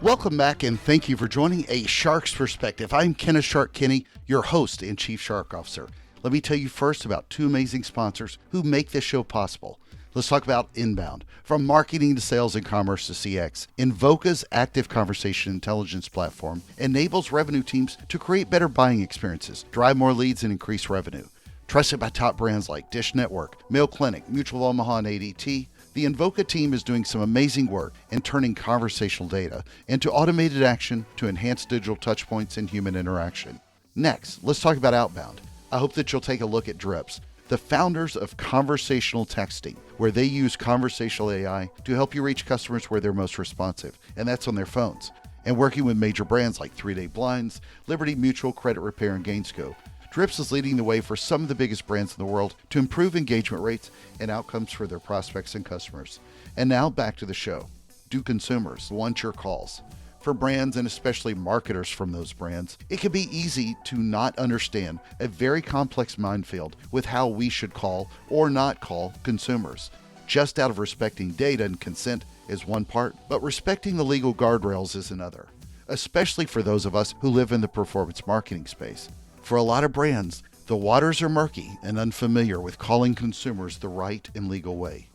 Welcome back, and thank you for joining A Shark's Perspective. I'm Kenneth Shark Kinney, your host and Chief Shark Officer. Let me tell you first about two amazing sponsors who make this show possible. Let's talk about Inbound. From marketing to sales and commerce to CX, Invoca's active conversation intelligence platform enables revenue teams to create better buying experiences, drive more leads, and increase revenue. Trusted by top brands like Dish Network, Mayo Clinic, Mutual of Omaha, and ADT, the Invoca team is doing some amazing work in turning conversational data into automated action to enhance digital touchpoints and human interaction. Next, let's talk about Outbound. I hope that you'll take a look at Drips, the founders of conversational texting, where they use conversational AI to help you reach customers where they're most responsive, and that's on their phones. And working with major brands like 3 Day Blinds, Liberty Mutual, Credit Repair, and Gainsco, Drips is leading the way for some of the biggest brands in the world to improve engagement rates and outcomes for their prospects and customers. And now back to the show. Do consumers want your calls? For brands and especially marketers from those brands, it can be easy to not understand a very complex minefield with how we should call or not call consumers. Just out of respecting data and consent is one part, but respecting the legal guardrails is another, especially for those of us who live in the performance marketing space. For a lot of brands, the waters are murky and unfamiliar with calling consumers the right and legal way.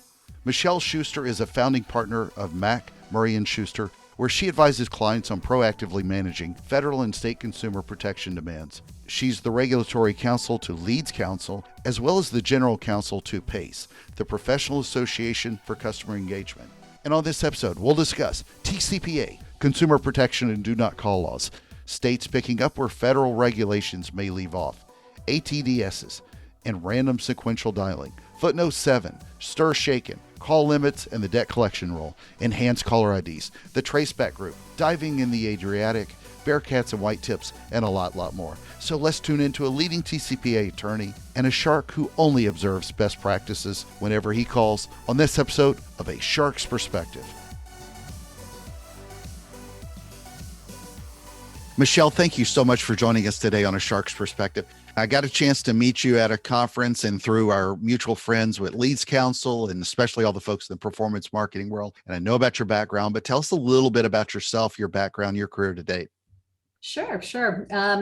Michele Shuster is a founding partner of Mac Murray Shuster, where she advises clients on proactively managing federal and state consumer protection demands. She's the Regulatory Counsel to LeadsCouncil, as well as the General Counsel to PACE, the Professional Association for Customer Engagement. And on this episode, we'll discuss TCPA, Consumer Protection and Do Not Call laws, states picking up where federal regulations may leave off, ATDSs, and random sequential dialing, footnote 7, stir shaken, call limits and the debt collection rule, enhanced caller IDs, the traceback group, diving in the Adriatic, Bearcats and white tips, and a lot more. So let's tune into a leading TCPA attorney and a shark who only observes best practices whenever he calls on this episode of A Shark's Perspective. Michele, thank you so much for joining us today on A Shark's Perspective. I got a chance to meet you at a conference and through our mutual friends with LeadsCouncil, and especially all the folks in the performance marketing world. And I know about your background, but tell us a little bit about yourself, your background, your career to date. Sure.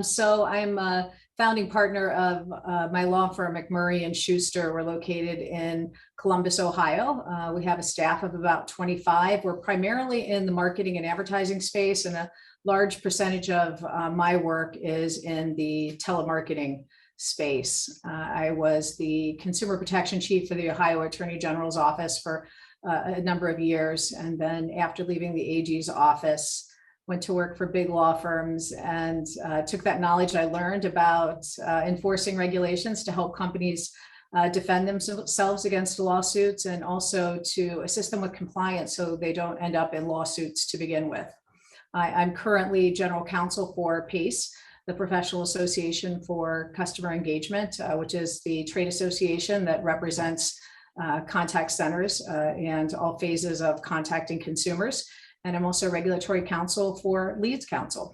So I'm a founding partner of my law firm, Mac Murray Shuster. We're located in Columbus, Ohio. We have a staff of about 25. We're primarily in the marketing and advertising space, and a large percentage of my work is in the telemarketing space. I was the consumer protection chief for the Ohio Attorney General's office for a number of years. And then after leaving the AG's office, went to work for big law firms and took that knowledge I learned about enforcing regulations to help companies defend themselves against lawsuits, and also to assist them with compliance so they don't end up in lawsuits to begin with. I'm currently General Counsel for PACE, the Professional Association for Customer Engagement, which is the trade association that represents contact centers and all phases of contacting consumers. And I'm also Regulatory Counsel for LeadsCouncil.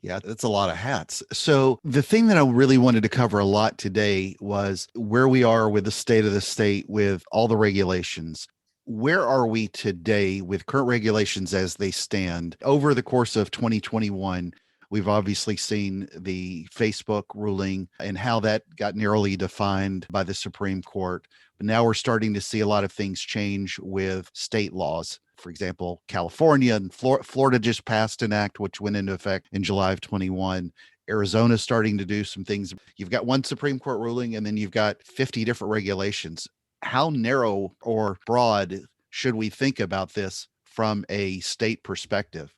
Yeah, that's a lot of hats. So the thing that I really wanted to cover a lot today was where we are with the state of the state with all the regulations. Where are we today with current regulations as they stand? Over the course of 2021, we've obviously seen the Facebook ruling and how that got narrowly defined by the Supreme Court. But now we're starting to see a lot of things change with state laws. For example, California and Florida just passed an act which went into effect in July of 21. Arizona's starting to do some things. You've got one Supreme Court ruling, and then you've got 50 different regulations. How narrow or broad should we think about this from a state perspective?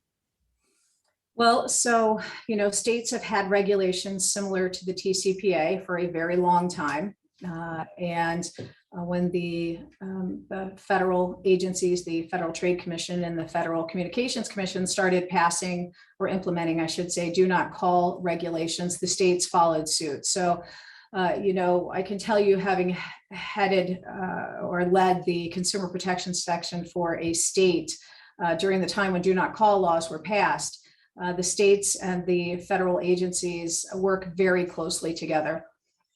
Well, so, states have had regulations similar to the TCPA for a very long time. When the federal agencies, the Federal Trade Commission and the Federal Communications Commission started passing or implementing, I should say, do not call regulations, the states followed suit. So, I can tell you, having headed or led the consumer protection section for a state during the time when do not call laws were passed, the states and the federal agencies work very closely together.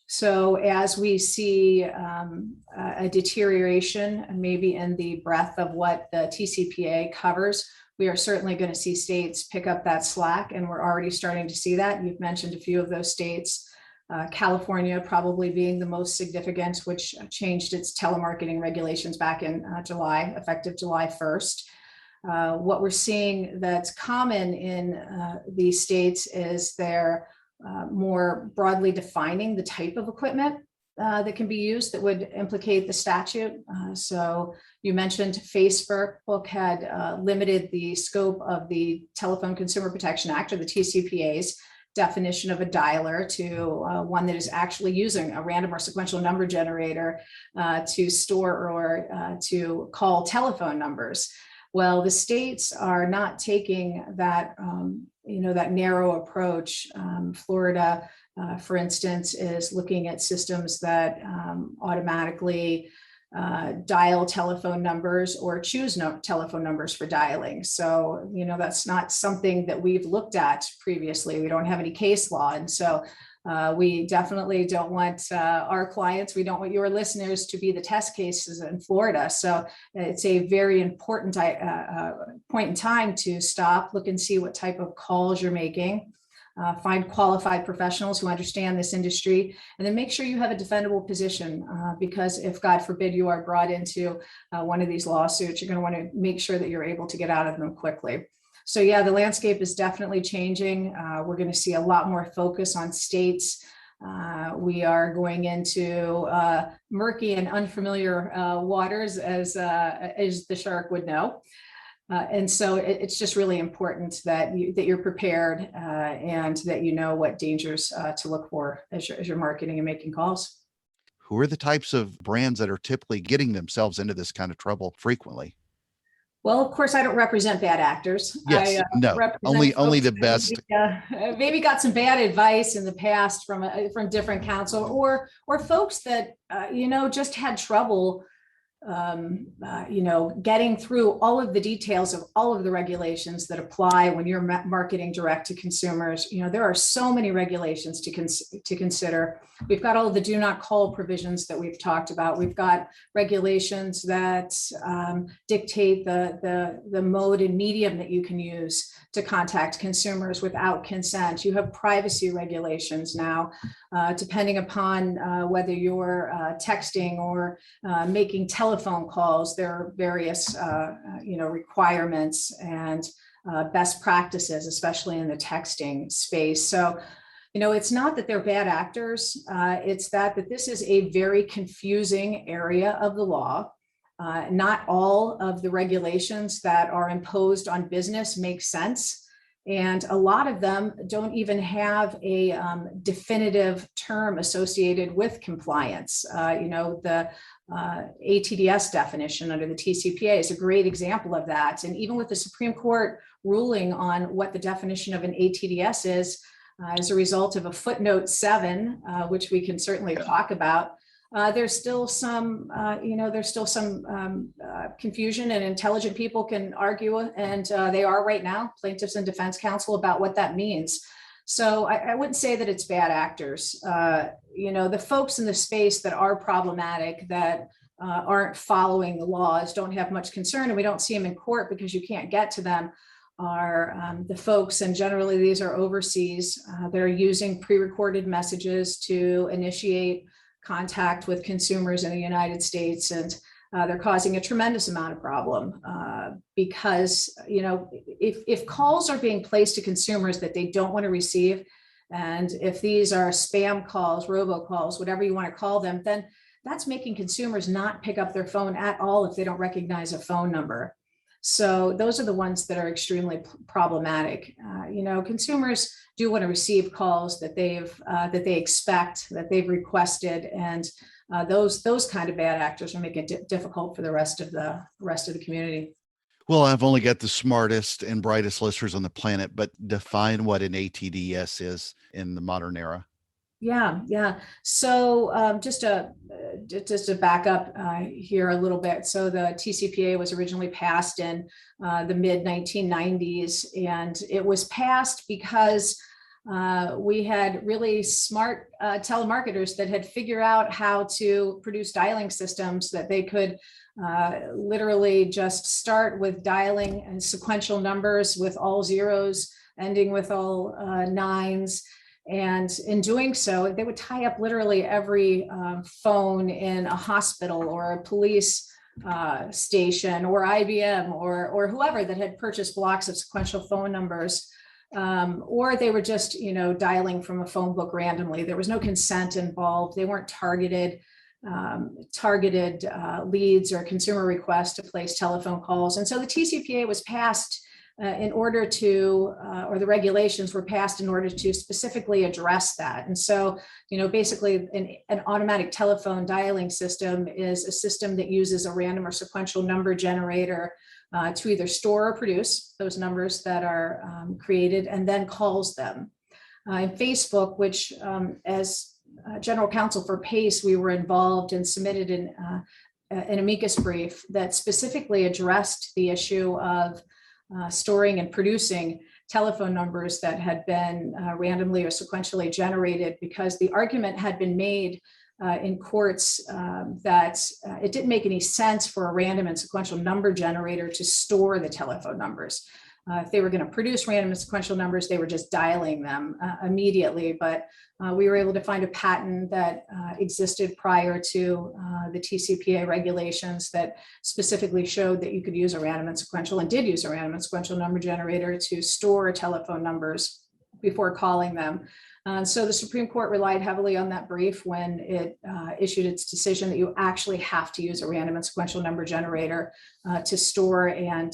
So as we see a deterioration maybe in the breadth of what the TCPA covers, we are certainly going to see states pick up that slack, and we're already starting to see that. You've mentioned a few of those states. California probably being the most significant, which changed its telemarketing regulations back in July, effective July 1st. What we're seeing that's common in these states is they're more broadly defining the type of equipment that can be used that would implicate the statute. So you mentioned Facebook had limited the scope of the Telephone Consumer Protection Act, or the TCPA's definition of a dialer, to one that is actually using a random or sequential number generator to store or to call telephone numbers. Well, the states are not taking that, that narrow approach. Florida, for instance, is looking at systems that automatically dial telephone numbers or choose telephone numbers for dialing. So, that's not something that we've looked at previously. We don't have any case law. And so we definitely don't want our clients, we don't want your listeners to be the test cases in Florida. So it's a very important point in time to stop, look and see what type of calls you're making. Find qualified professionals who understand this industry, and then make sure you have a defendable position, because if, God forbid, you are brought into one of these lawsuits, you're going to want to make sure that you're able to get out of them quickly. So yeah, the landscape is definitely changing. We're going to see a lot more focus on states. We are going into murky and unfamiliar waters, as the shark would know. And so it's just really important that you're prepared and that you know what dangers to look for as you're marketing and making calls. Who are the types of brands that are typically getting themselves into this kind of trouble frequently? Well, of course, I don't represent bad actors. Yes, no, only the best. Maybe got some bad advice in the past from different counsel, or folks that just had trouble getting through all of the details of all of the regulations that apply when you're marketing direct to consumers. There are so many regulations to consider. We've got all of the do not call provisions that we've talked about. We've got regulations that dictate the mode and medium that you can use to contact consumers without consent. You have privacy regulations now, depending upon whether you're texting or making telephone calls. There are various requirements and best practices, especially in the texting space. So, it's not that they're bad actors. It's that this is a very confusing area of the law. Not all of the regulations that are imposed on business make sense. And a lot of them don't even have a definitive term associated with compliance. The ATDS definition under the TCPA is a great example of that. And even with the Supreme Court ruling on what the definition of an ATDS is, as a result of a footnote 7, which we can certainly talk about, there's still some confusion, and intelligent people can argue, and they are right now, plaintiffs and defense counsel, about what that means. So I wouldn't say that it's bad actors. The folks in the space that are problematic, that aren't following the laws, don't have much concern, and we don't see them in court because you can't get to them, are the folks, and generally these are overseas, they're using pre-recorded messages to initiate contact with consumers in the United States, and they're causing a tremendous amount of problem because if calls are being placed to consumers that they don't want to receive, and if these are spam calls, robocalls, whatever you want to call them, then that's making consumers not pick up their phone at all if they don't recognize a phone number. So those are the ones that are extremely problematic. Consumers do want to receive calls that they expect, that they've requested, and those kind of bad actors are making it difficult for the rest of the community. Well, I've only got the smartest and brightest listeners on the planet, but define what an ATDS is in the modern era. Yeah. So just to back up here a little bit. So the TCPA was originally passed in the mid 1990s, and it was passed because we had really smart telemarketers that had figured out how to produce dialing systems that they could literally just start with dialing and sequential numbers with all zeros, ending with all nines. And in doing so, they would tie up literally every phone in a hospital or a police station or IBM or whoever that had purchased blocks of sequential phone numbers. Or they were just, dialing from a phone book randomly. There was no consent involved. They weren't targeted leads or consumer requests to place telephone calls. And so the TCPA was passed in order to, or the regulations were passed in order to specifically address that. And so, basically an automatic telephone dialing system is a system that uses a random or sequential number generator to either store or produce those numbers that are created and then calls them. In Facebook, which as General Counsel for PACE, we were involved and submitted an amicus brief that specifically addressed the issue of storing and producing telephone numbers that had been randomly or sequentially generated, because the argument had been made in courts that it didn't make any sense for a random and sequential number generator to store the telephone numbers. If they were going to produce random and sequential numbers, they were just dialing them immediately. But we were able to find a patent that existed prior to the TCPA regulations that specifically showed that you could use a random and sequential, and did use a random and sequential number generator to store telephone numbers before calling them. So the Supreme Court relied heavily on that brief when it issued its decision that you actually have to use a random and sequential number generator to store and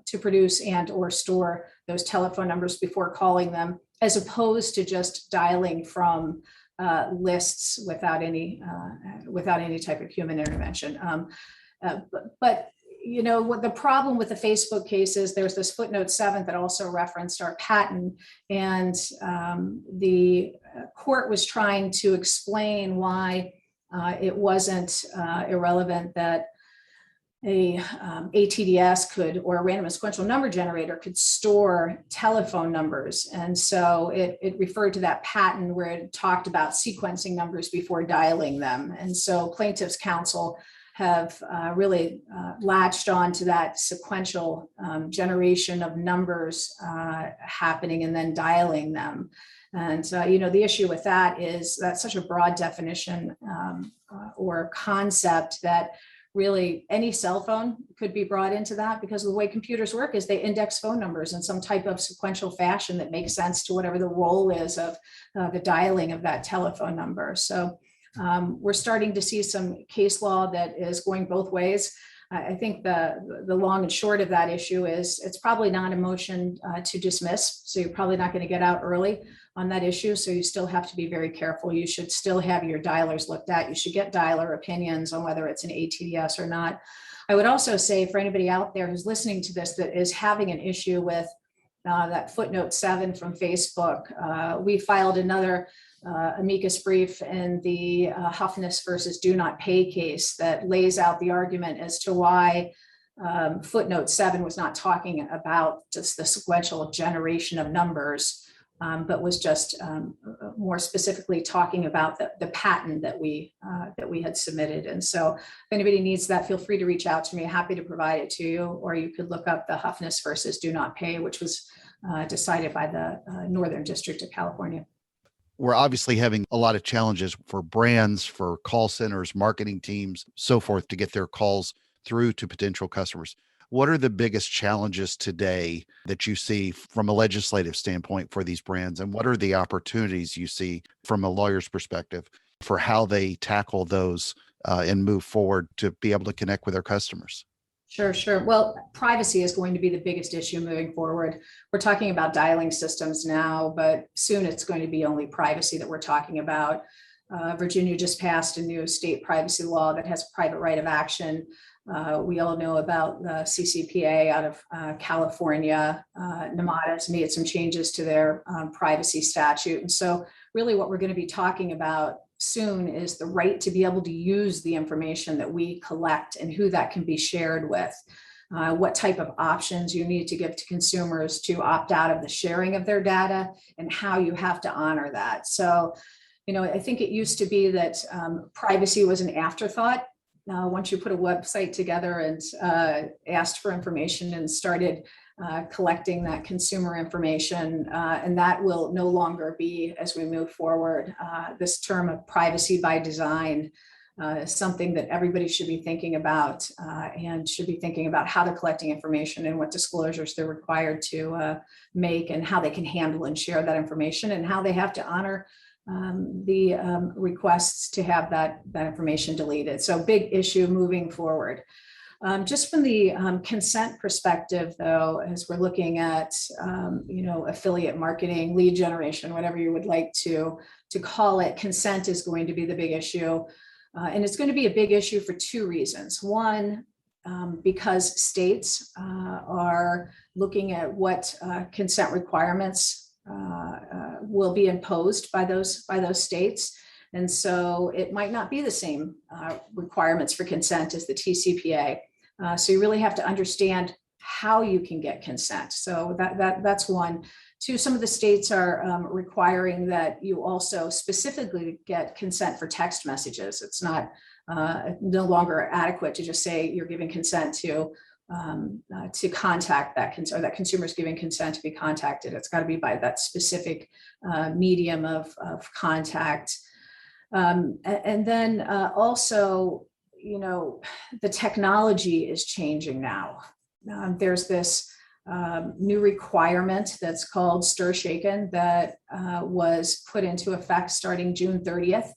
to produce and or store those telephone numbers before calling them, as opposed to just dialing from lists without any type of human intervention. But what the problem with the Facebook case is, there's this footnote 7 that also referenced our patent, and the court was trying to explain why it wasn't irrelevant that a ATDS could, or a random and sequential number generator could, store telephone numbers. And so it referred to that patent where it talked about sequencing numbers before dialing them. And so plaintiffs' counsel have really latched on to that sequential generation of numbers happening and then dialing them. And, the issue with that is that's such a broad definition or concept that really any cell phone could be brought into that, because the way computers work is they index phone numbers in some type of sequential fashion that makes sense to whatever the role is of the dialing of that telephone number. So we're starting to see some case law that is going both ways. I think the long and short of that issue is it's probably not a motion to dismiss. So you're probably not going to get out early on that issue. So you still have to be very careful. You should still have your dialers looked at. You should get dialer opinions on whether it's an ATDS or not. I would also say, for anybody out there who's listening to this that is having an issue with that footnote 7 from Facebook, we filed another amicus brief in the Huffness versus Do Not Pay case that lays out the argument as to why footnote 7 was not talking about just the sequential generation of numbers, but was just more specifically talking about the patent that we had submitted. And so if anybody needs that, feel free to reach out to me. Happy to provide it to you, or you could look up the Huffness versus Do Not Pay, which was decided by the Northern District of California. We're obviously having a lot of challenges for brands, for call centers, marketing teams, so forth, to get their calls through to potential customers. What are the biggest challenges today that you see from a legislative standpoint for these brands? And what are the opportunities you see from a lawyer's perspective for how they tackle those and move forward to be able to connect with their customers? Sure. Well, privacy is going to be the biggest issue moving forward. We're talking about dialing systems now, but soon it's going to be only privacy that we're talking about. Virginia just passed a new state privacy law that has a private right of action. We all know about the CCPA out of California. Nevada's made some changes to their privacy statute. And so really what we're going to be talking about soon is the right to be able to use the information that we collect and who that can be shared with. What type of options you need to give to consumers to opt out of the sharing of their data, and how you have to honor that. So, I think it used to be that privacy was an afterthought once you put a website together and asked for information and started collecting that consumer information, and that will no longer be as we move forward. This term of privacy by design is something that everybody should be thinking about, and should be thinking about how they're collecting information and what disclosures they're required to make, and how they can handle and share that information, and how they have to honor the requests to have that information deleted. So big issue moving forward. Just from the consent perspective, though, as we're looking at affiliate marketing, lead generation, whatever you would like to call it, consent is going to be the big issue. And it's going to be a big issue for two reasons. One, because states are looking at what consent requirements will be imposed by those states. And so it might not be the same requirements for consent as the TCPA. So you really have to understand how you can get consent. So that's one. Two, some of the states are requiring that you also specifically get consent for text messages. It's not no longer adequate to just say you're giving consent to contact that or that consumer is giving consent to be contacted. It's got to be by that specific medium of contact. And then also, the technology is changing now. There's this new requirement that's called Stir Shaken that was put into effect starting June 30th.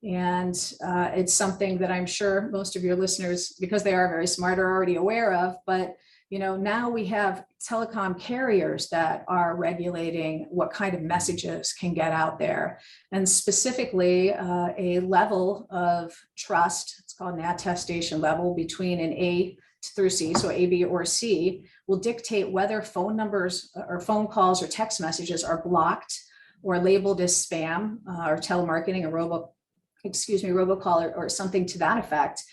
And it's something that I'm sure most of your listeners, because they are very smart, are already aware of. But now we have telecom carriers that are regulating what kind of messages can get out there. And specifically, a level of trust, it's called an attestation level between an A through C, so A, B, or C, will dictate whether phone numbers or phone calls or text messages are blocked or labeled as spam or telemarketing or robocall or something to that effect.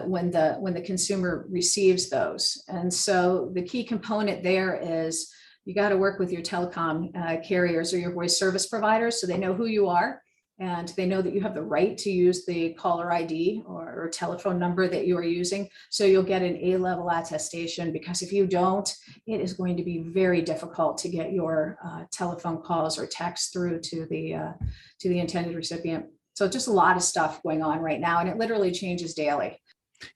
When the consumer receives those. And so the key component there is you got to work with your telecom carriers or your voice service providers so they know who you are and they know that you have the right to use the caller ID or telephone number that you are using. So you'll get an A-level attestation, because if you don't, it is going to be very difficult to get your telephone calls or texts through to the intended recipient. So just a lot of stuff going on right now, and it literally changes daily.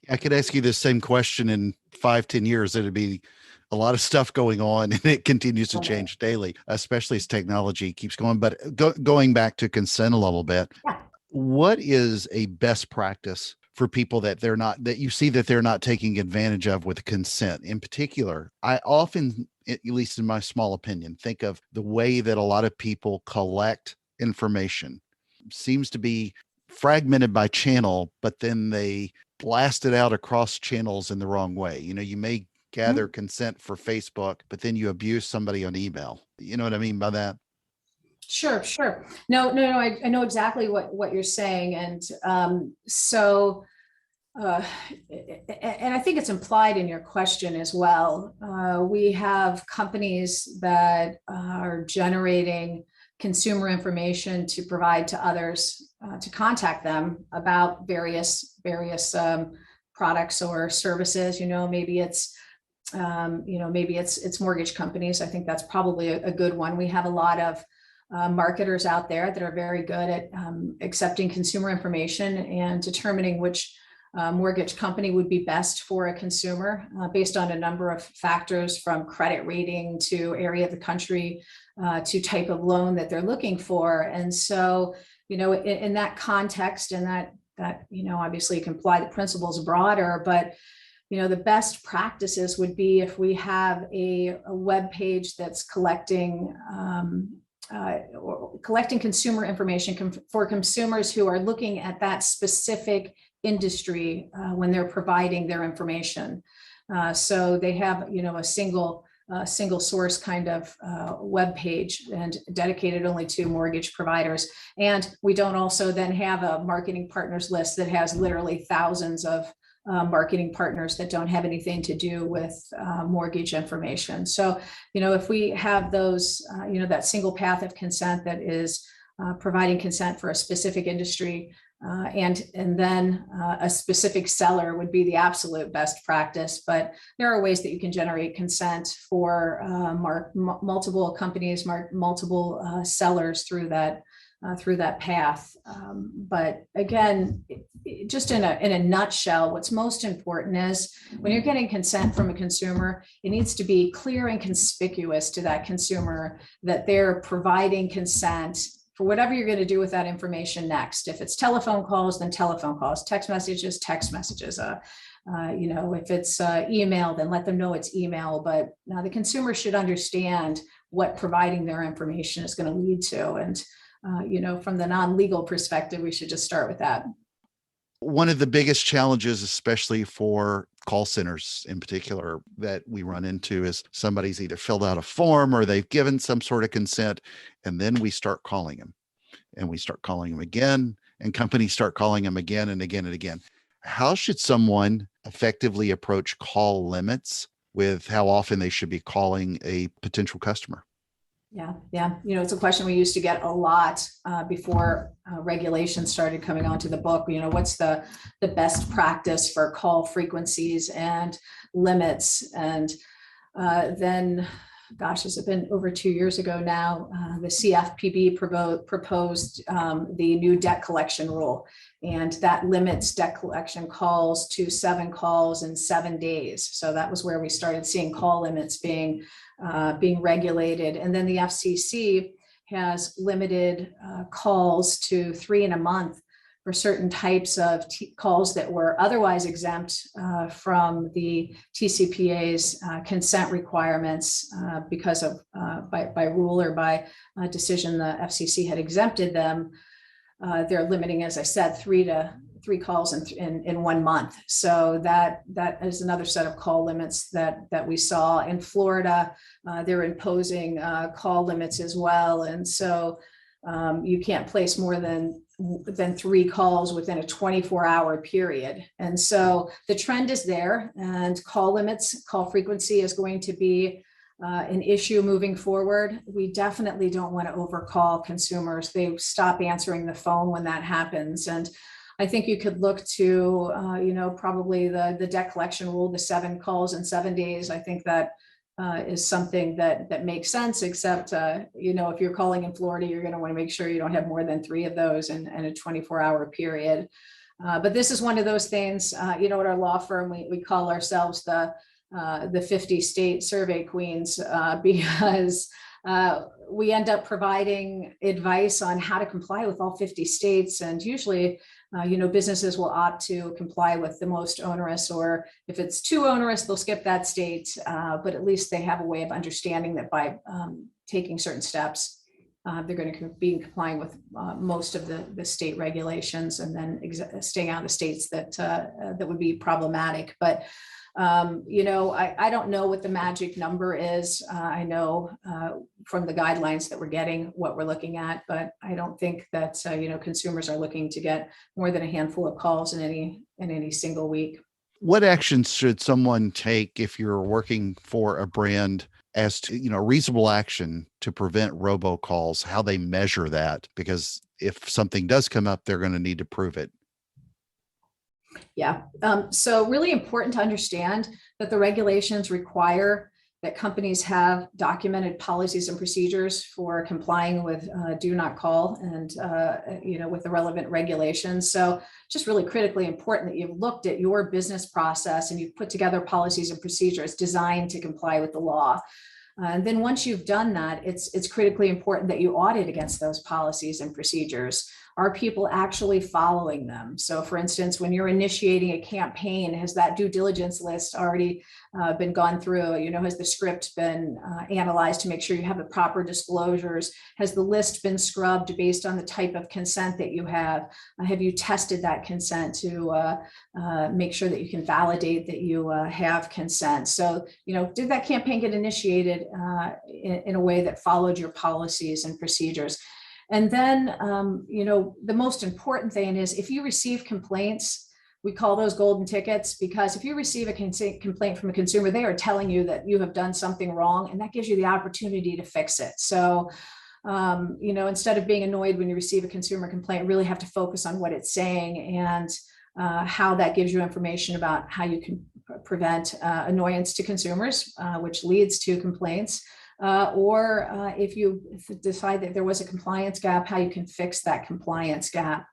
I could ask you the same question in 5-10 years. It'd be a lot of stuff going on, and it continues to change daily, especially as technology keeps going. But going back to consent a little bit, what is a best practice for people that you see that they're not taking advantage of with consent? In particular, I often, at least in my small opinion, think of the way that a lot of people collect information. Seems to be fragmented by channel, but then they blast it out across channels in the wrong way. You may gather consent for Facebook, but then you abuse somebody on email. You know what I mean by that? Sure. No, I know exactly what you're saying. And and I think it's implied in your question as well. We have companies that are generating consumer information to provide to others to contact them about various products or services. Maybe it's mortgage companies. I think that's probably a good one. We have a lot of marketers out there that are very good at accepting consumer information and determining which mortgage company would be best for a consumer based on a number of factors, from credit rating to area of the country to type of loan that they're looking for. And so, in that context, and that obviously you can apply the principles broader, but the best practices would be if we have a web page that's collecting consumer information for consumers who are looking at that specific industry when they're providing their information. So they have, a single source kind of web page and dedicated only to mortgage providers. And we don't also then have a marketing partners list that has literally thousands of marketing partners that don't have anything to do with mortgage information. So, if we have those, that single path of consent that is providing consent for a specific industry, And then a specific seller would be the absolute best practice. But there are ways that you can generate consent for multiple companies, multiple sellers through that path. But again, just in a nutshell, what's most important is when you're getting consent from a consumer, it needs to be clear and conspicuous to that consumer that they're providing consent for whatever you're going to do with that information next. If it's telephone calls, then telephone calls, text messages, text messages. If it's email, then let them know it's email. But now the consumer should understand what providing their information is going to lead to. And from the non-legal perspective, we should just start with that. One of the biggest challenges, especially for call centers in particular, that we run into is somebody's either filled out a form or they've given some sort of consent, and then we start calling them, and we start calling them again, and companies start calling them again and again and again. How should someone effectively approach call limits with how often they should be calling a potential customer? Yeah. It's a question we used to get a lot before regulations started coming onto the book. What's the best practice for call frequencies and limits? And then, gosh, has it been over 2 years ago now? The CFPB proposed the new debt collection rule, and that limits debt collection calls to 7 calls in 7 days. So that was where we started seeing call limits being regulated. And then the FCC has limited calls to 3 in a month for certain types of calls that were otherwise exempt from the TCPA's consent requirements because of by rule or by decision the FCC had exempted them. They're limiting, as I said, 3 calls in 1 month. So that is another set of call limits that we saw in Florida. They're imposing call limits as well. And so you can't place more than 3 calls within a 24-hour period. And so the trend is there, and call limits, call frequency is going to be an issue moving forward. We definitely don't want to overcall consumers. They stop answering the phone when that happens. And I think you could look to, probably the debt collection rule, the 7 calls in 7 days. I think that is something that makes sense, except, if you're calling in Florida, you're going to want to make sure you don't have more than 3 of those in a 24-hour period. But this is one of those things, at our law firm, we call ourselves the 50-state survey queens because we end up providing advice on how to comply with all 50 states. And usually, businesses will opt to comply with the most onerous, or if it's too onerous, they'll skip that state. But at least they have a way of understanding that by taking certain steps, they're going to be complying with most of the state regulations, and then staying out of the states that would be problematic. But I don't know what the magic number is. I know from the guidelines that we're getting what we're looking at, but I don't think that, consumers are looking to get more than a handful of calls in any single week. What actions should someone take if you're working for a brand as to, reasonable action to prevent robocalls, how they measure that? Because if something does come up, they're going to need to prove it. Yeah. So really important to understand that the regulations require that companies have documented policies and procedures for complying with do not call and, with the relevant regulations. So just really critically important that you've looked at your business process and you've put together policies and procedures designed to comply with the law. And then once you've done that, it's critically important that you audit against those policies and procedures. Are people actually following them? So for instance, when you're initiating a campaign, has that due diligence list already been gone through? Has the script been analyzed to make sure you have the proper disclosures? Has the list been scrubbed based on the type of consent that you have? Have you tested that consent to make sure that you can validate that you have consent? So, did that campaign get initiated in a way that followed your policies and procedures? And then, the most important thing is if you receive complaints, we call those golden tickets, because if you receive a complaint from a consumer, they are telling you that you have done something wrong, and that gives you the opportunity to fix it. So instead of being annoyed when you receive a consumer complaint, really have to focus on what it's saying and how that gives you information about how you can prevent annoyance to consumers, which leads to complaints. Or if you decide that there was a compliance gap, how you can fix that compliance gap.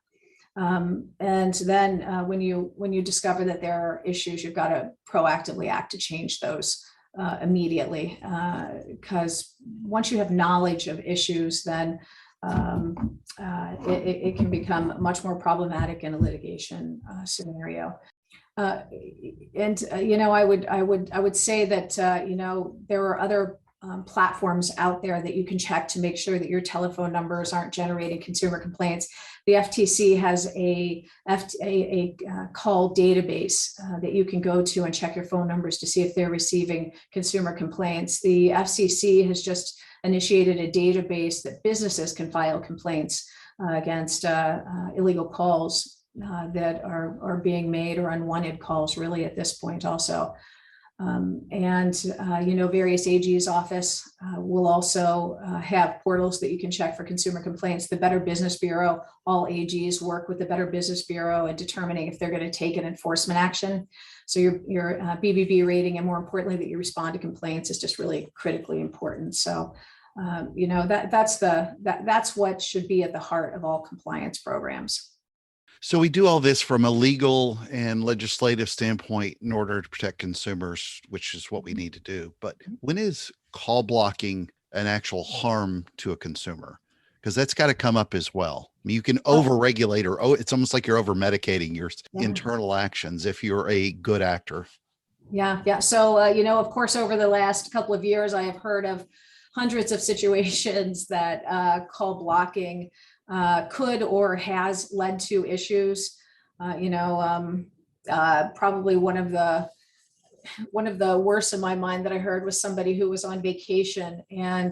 And then when you discover that there are issues, you've got to proactively act to change those immediately. Because once you have knowledge of issues, then it can become much more problematic in a litigation scenario. I would say that there are other platforms out there that you can check to make sure that your telephone numbers aren't generating consumer complaints. The FTC has a call database that you can go to and check your phone numbers to see if they're receiving consumer complaints. The FCC has just initiated a database that businesses can file complaints against illegal calls that are being made, or unwanted calls really at this point also. Various AG's office will also have portals that you can check for consumer complaints. The Better Business Bureau, all AGs work with the Better Business Bureau in determining if they're going to take an enforcement action. So your BBB rating, and more importantly, that you respond to complaints, is just really critically important. So, that's what should be at the heart of all compliance programs. So we do all this from a legal and legislative standpoint in order to protect consumers, which is what we need to do. But when is call blocking an actual harm to a consumer? Because that's got to come up as well. I mean, you can overregulate, or it's almost like you're over medicating your internal actions if you're a good actor. Yeah. So, of course, over the last couple of years, I have heard of hundreds of situations that call blocking could or has led to issues. Probably one of the worst in my mind that I heard was somebody who was on vacation, and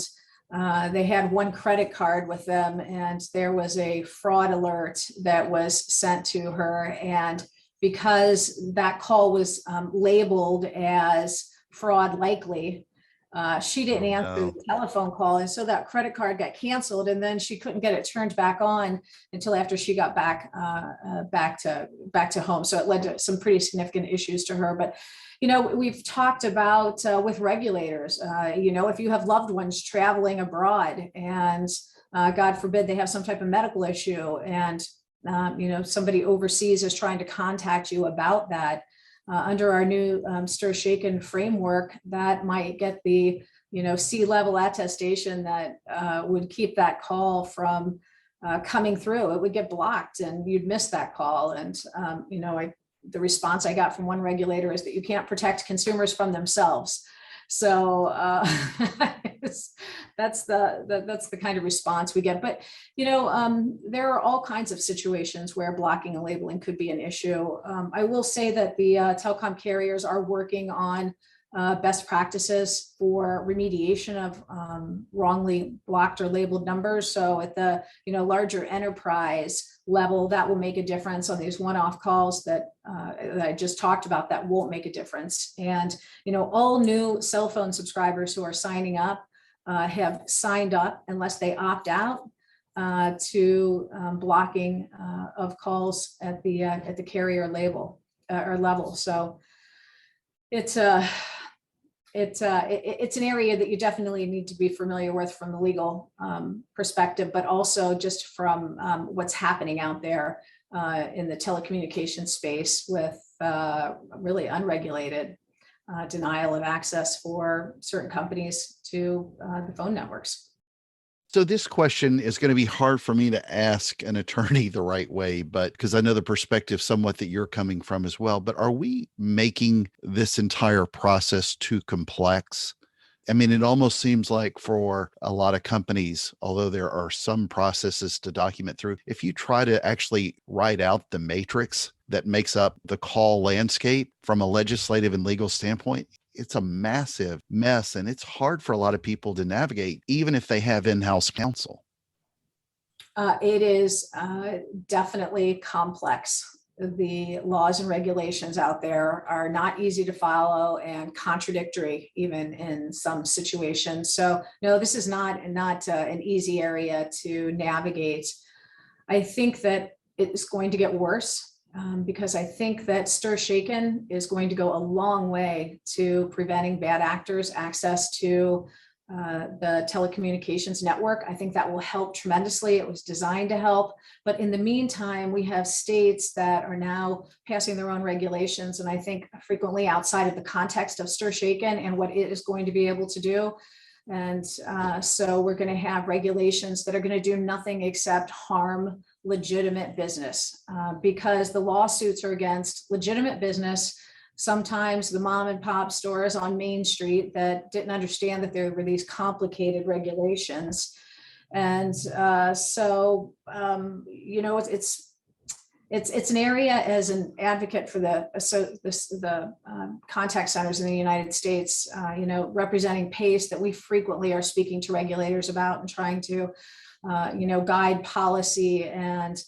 they had one credit card with them, and there was a fraud alert that was sent to her. And because that call was labeled as fraud likely, she didn't answer the telephone call, and so that credit card got canceled, and then she couldn't get it turned back on until after she got back to home. So it led to some pretty significant issues to her. But we've talked about with regulators, if you have loved ones traveling abroad, and God forbid they have some type of medical issue, and somebody overseas is trying to contact you about that. Under our new Stir Shaken framework, that might get the C-level attestation that would keep that call from coming through. It would get blocked, and you'd miss that call. And the response I got from one regulator is that you can't protect consumers from themselves. So that's the kind of response we get. But there are all kinds of situations where blocking and labeling could be an issue. I will say that the telecom carriers are working on best practices for remediation of wrongly blocked or labeled numbers. So at the larger enterprise level, that will make a difference. On these one-off calls that I just talked about, that won't make a difference. And all new cell phone subscribers who are signing up have signed up, unless they opt out, to blocking of calls at the carrier label or level. So it's an area that you definitely need to be familiar with from the legal perspective, but also just from what's happening out there in the telecommunications space with really unregulated denial of access for certain companies to the phone networks. So this question is going to be hard for me to ask an attorney the right way, but because I know the perspective somewhat that you're coming from as well, but are we making this entire process too complex? I mean, it almost seems like for a lot of companies, although there are some processes to document through, if you try to actually write out the matrix that makes up the call landscape from a legislative and legal standpoint, it's a massive mess, and it's hard for a lot of people to navigate, even if they have in-house counsel. It is definitely complex. the laws and regulations out there are not easy to follow and contradictory, even in some situations. So no, this is not an easy area to navigate. I think that it's going to get worse because I think that stir shaken is going to go a long way to preventing bad actors access to the telecommunications network. I think that will help tremendously. It was designed to help. But in the meantime, we have states that are now passing their own regulations, and I think frequently outside of the context of stir shaken and what it is going to be able to do. And so we're going to have regulations that are going to do nothing except harm legitimate business because the lawsuits are against legitimate business. Sometimes the mom and pop stores on Main Street that didn't understand that there were these complicated regulations. And you know, it's an area as an advocate for the contact centers in the United States, you know, representing PACE, that we frequently are speaking to regulators about and trying to, you know, guide policy and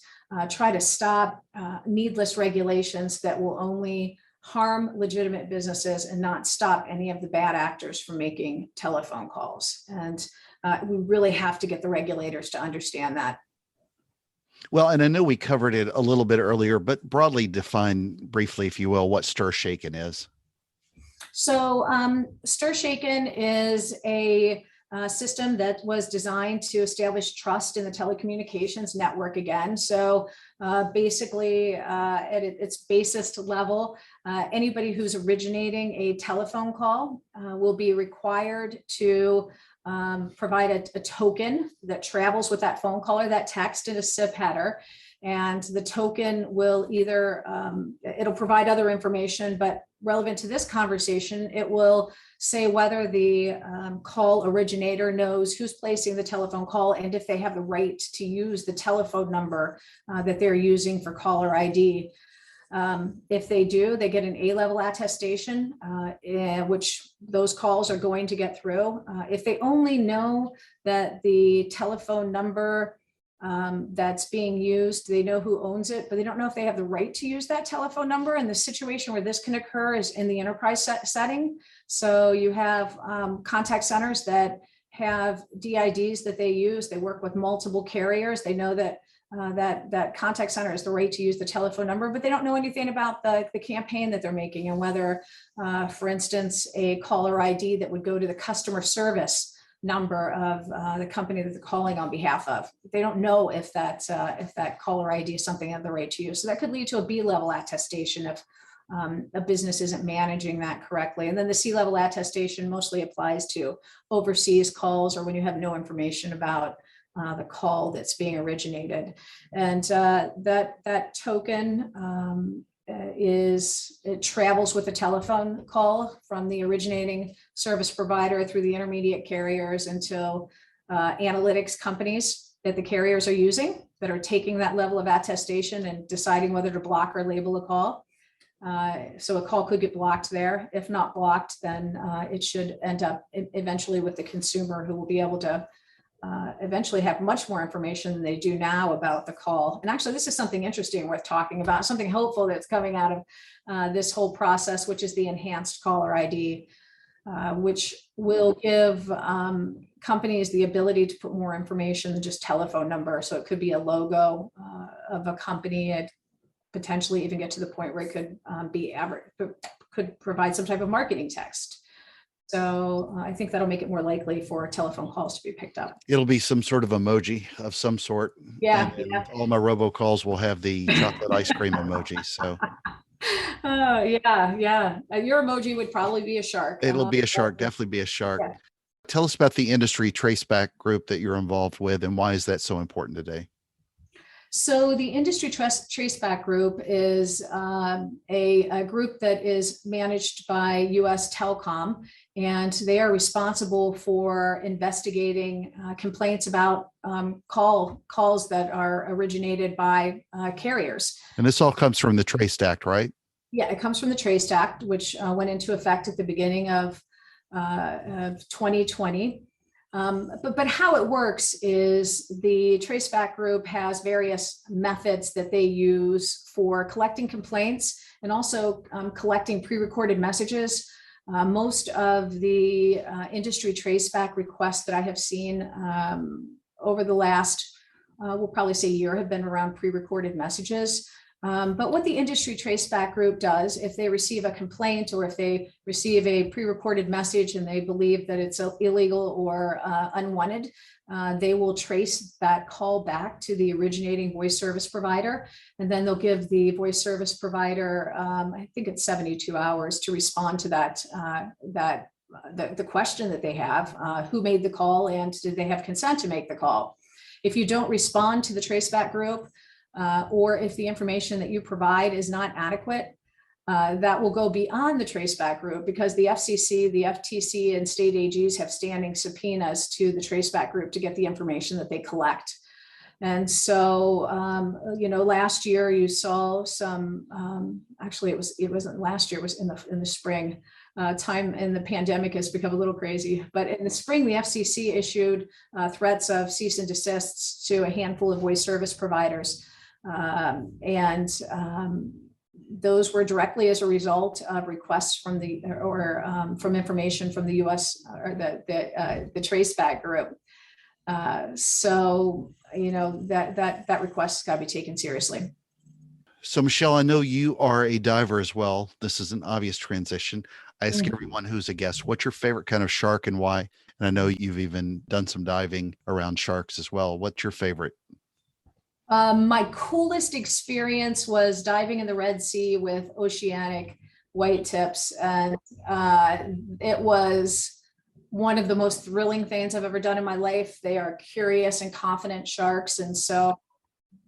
try to stop needless regulations that will only harm legitimate businesses and not stop any of the bad actors from making telephone calls. And we really have to get the regulators to understand that. Well, and I know we covered it a little bit earlier, but broadly define briefly, if you will, what stir shaken is. So stir shaken is a system that was designed to establish trust in the telecommunications network again. So basically at its basest level, anybody who's originating a telephone call will be required to provide a token that travels with that phone call or that text in a SIP header. And the token will either, it'll provide other information, but relevant to this conversation, it will say whether the call originator knows who's placing the telephone call and if they have the right to use the telephone number that they're using for caller ID. If they do, they get an A-level attestation, which those calls are going to get through. If they only know that the telephone number that's being used, they know who owns it, but they don't know if they have the right to use that telephone number. And the situation where this can occur is in the enterprise setting. So you have contact centers that have DIDs that they use. They work with multiple carriers. They know that that contact center has the right to use the telephone number, but they don't know anything about the campaign that they're making and whether, for instance, a caller ID that would go to the customer service number of the company that they're calling on behalf of. They don't know if that caller ID is something they have the right to use. So that could lead to a B-level attestation if a business isn't managing that correctly. And then the C-level attestation mostly applies to overseas calls or when you have no information about the call that's being originated. And that token it travels with a telephone call from the originating service provider through the intermediate carriers until analytics companies that the carriers are using that are taking that level of attestation and deciding whether to block or label a call. So a call could get blocked there. If not blocked, then it should end up eventually with the consumer, who will be able to eventually have much more information than they do now about the call. And actually, this is something interesting worth talking about, something hopeful that's coming out of this whole process, which is the enhanced caller ID, which will give companies the ability to put more information than just telephone number. So it could be a logo of a company. It potentially even get to the point where it could provide some type of marketing text. So I think that'll make it more likely for telephone calls to be picked up. It'll be some sort of emoji of some sort. Yeah. All my robocalls will have the chocolate ice cream emoji. So. Yeah. Your emoji would probably be a shark. It'll be a shark. Definitely be a shark. Yeah. Tell us about the industry traceback group that you're involved with, and why is that so important today? So the industry traceback group is a group that is managed by US Telecom, and they are responsible for investigating complaints about calls that are originated by carriers. And this all comes from the Traced Act, right? Yeah, it comes from the Traced Act, which went into effect at the beginning of 2020. But how it works is the traceback group has various methods that they use for collecting complaints and also collecting pre-recorded messages. Most of the industry traceback requests that I have seen over the last, we'll probably say year, have been around pre-recorded messages. But what the industry traceback group does, if they receive a complaint or if they receive a pre-recorded message and they believe that it's illegal or unwanted, they will trace that call back to the originating voice service provider. And then they'll give the voice service provider, I think it's 72 hours to respond to the question that they have, who made the call and did they have consent to make the call. If you don't respond to the traceback group, or if the information that you provide is not adequate, that will go beyond the traceback group, because the FCC, the FTC, and state AGs have standing subpoenas to the traceback group to get the information that they collect. And so, last year you saw some. Actually, it wasn't last year. It was in the spring. Time in the pandemic has become a little crazy, but in the spring, the FCC issued threats of cease and desists to a handful of voice service providers. Those were directly as a result of requests from from information from the U.S. or the traceback group. So that request has got to be taken seriously. So Michele, I know you are a diver as well. This is an obvious transition. I ask everyone who's a guest, what's your favorite kind of shark and why? And I know you've even done some diving around sharks as well. What's your favorite? My coolest experience was diving in the Red Sea with oceanic white tips. And it was one of the most thrilling things I've ever done in my life. They are curious and confident sharks. And so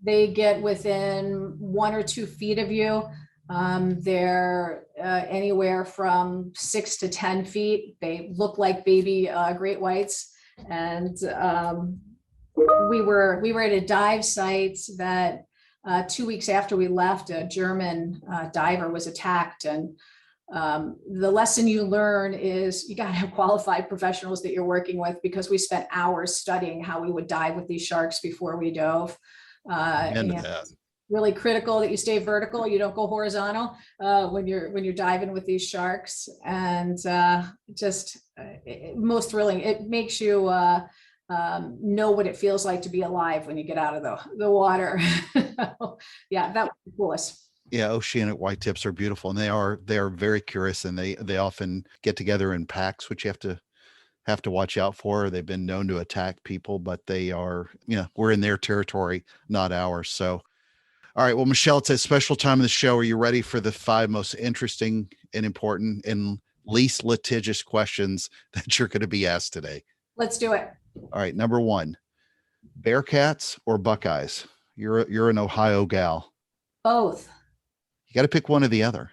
they get within 1 or 2 feet of you. They're anywhere from 6 to 10 feet. They look like baby great whites. And we were at a dive site that 2 weeks after we left, a German diver was attacked. And the lesson you learn is you got to have qualified professionals that you're working with, because we spent hours studying how we would dive with these sharks before we dove. And really critical that you stay vertical, you don't go horizontal when you're diving with these sharks. And most thrilling. It makes you know what it feels like to be alive when you get out of the water. Yeah, that was the coolest. Yeah, oceanic white tips are beautiful, and they are very curious, and they often get together in packs, which you have to watch out for. They've been known to attack people, but they are, we're in their territory, not ours. So, all right. Well, Michele, it's a special time of the show. Are you ready for the 5 most interesting and important and least litigious questions that you're going to be asked today? Let's do it. All right. Number 1, Bearcats or Buckeyes? You're an Ohio gal. Both. You got to pick one or the other.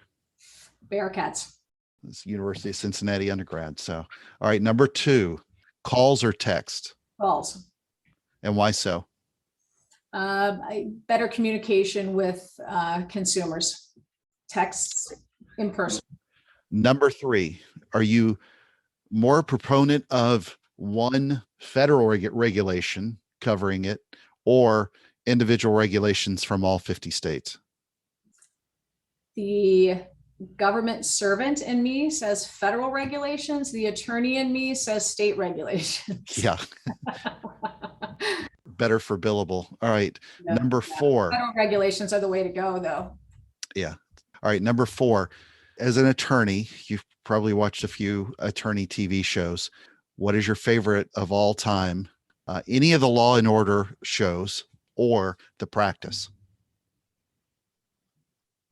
Bearcats. It's University of Cincinnati undergrad. So, all right. Number 2, calls or text? Calls. And why so? Better communication with consumers. Texts in person. Number 3, are you more a proponent of one federal regulation covering it or individual regulations from all 50 states? The government servant in me says federal regulations. The attorney in me says state regulations. Yeah. Better for billable. All right. Yeah, number 4. Federal regulations are the way to go, though. Yeah. All right. Number 4, as an attorney, you've probably watched a few attorney TV shows. What is your favorite of all time? Any of the Law and Order shows or The Practice?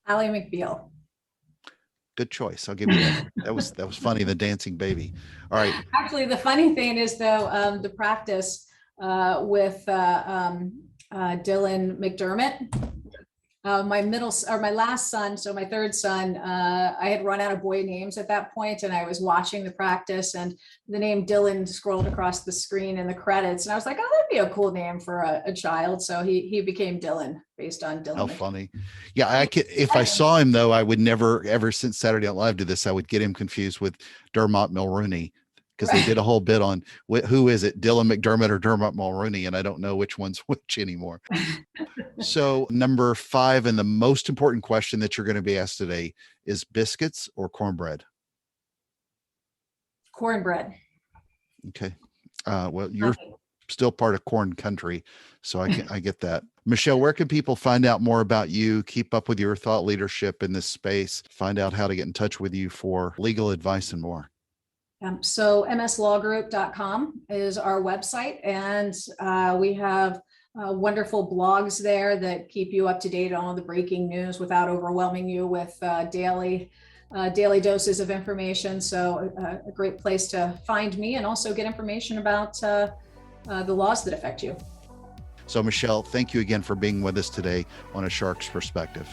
Ally McBeal. Good choice. I'll give you that. That was funny. The dancing baby. All right. Actually, the funny thing is, though, The Practice with Dylan McDermott. My last son, so my third son, I had run out of boy names at that point, and I was watching The Practice, and the name Dylan scrolled across the screen in the credits, and I was like, oh, that'd be a cool name for a child. So he became Dylan based on Dylan. How funny. Yeah, if I saw him, though, I would never, ever since Saturday Night Live did this, I would get him confused with Dermot Mulroney. because they did a whole bit on who is it, Dylan McDermott or Dermot Mulroney, and I don't know which one's which anymore. So number 5, and the most important question that you're going to be asked today is biscuits or cornbread? Cornbread. Okay. Well, you're still part of corn country, so I get that. Michele, where can people find out more about you, keep up with your thought leadership in this space, find out how to get in touch with you for legal advice and more? So mslawgroup.com is our website, and we have wonderful blogs there that keep you up to date on all the breaking news without overwhelming you with daily doses of information. So a great place to find me and also get information about the laws that affect you. So Michele, thank you again for being with us today on A Shark's Perspective.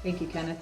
Thank you, Kenneth.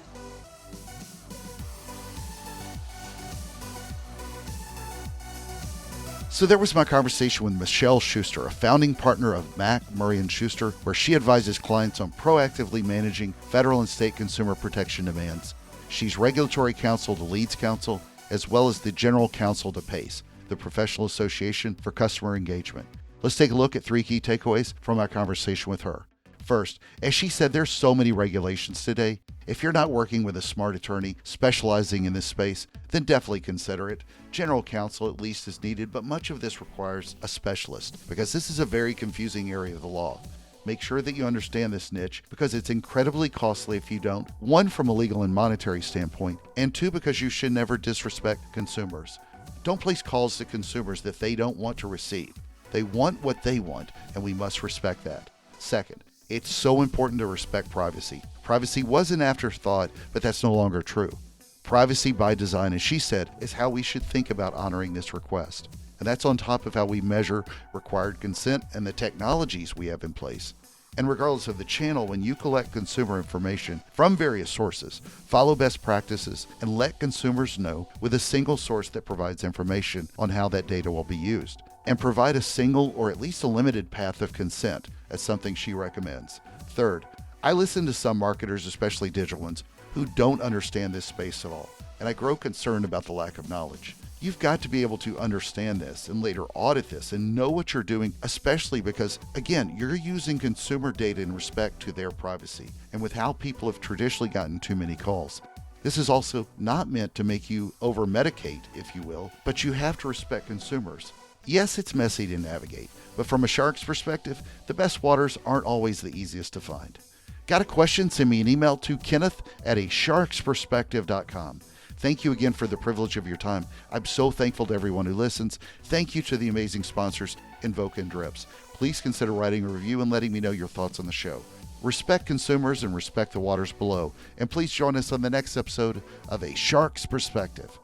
So there was my conversation with Michele Shuster, a founding partner of Mac Murray Shuster, where she advises clients on proactively managing federal and state consumer protection demands. She's Regulatory Counsel to LeadsCouncil, as well as the General Counsel to PACE, the Professional Association for Customer Engagement. Let's take a look at 3 key takeaways from our conversation with her. First, as she said, there's so many regulations today. If you're not working with a smart attorney specializing in this space, then definitely consider it. General counsel at least is needed, but much of this requires a specialist because this is a very confusing area of the law. Make sure that you understand this niche because it's incredibly costly if you don't. 1, from a legal and monetary standpoint, and 2, because you should never disrespect consumers. Don't place calls to consumers that they don't want to receive. They want what they want, and we must respect that. Second, it's so important to respect privacy. Privacy was an afterthought, but that's no longer true. Privacy by design, as she said, is how we should think about honoring this request. And that's on top of how we measure required consent and the technologies we have in place. And regardless of the channel, when you collect consumer information from various sources, follow best practices and let consumers know with a single source that provides information on how that data will be used. And provide a single or at least a limited path of consent as something she recommends. Third, I listen to some marketers, especially digital ones, who don't understand this space at all, and I grow concerned about the lack of knowledge. You've got to be able to understand this and later audit this and know what you're doing, especially because, again, you're using consumer data in respect to their privacy and with how people have traditionally gotten too many calls. This is also not meant to make you over-medicate, if you will, but you have to respect consumers. Yes, it's messy to navigate, but from a shark's perspective, the best waters aren't always the easiest to find. Got a question? Send me an email to kenneth@asharksperspective.com. Thank you again for the privilege of your time. I'm so thankful to everyone who listens. Thank you to the amazing sponsors, Invoke and Drips. Please consider writing a review and letting me know your thoughts on the show. Respect consumers and respect the waters below. And please join us on the next episode of A Shark's Perspective.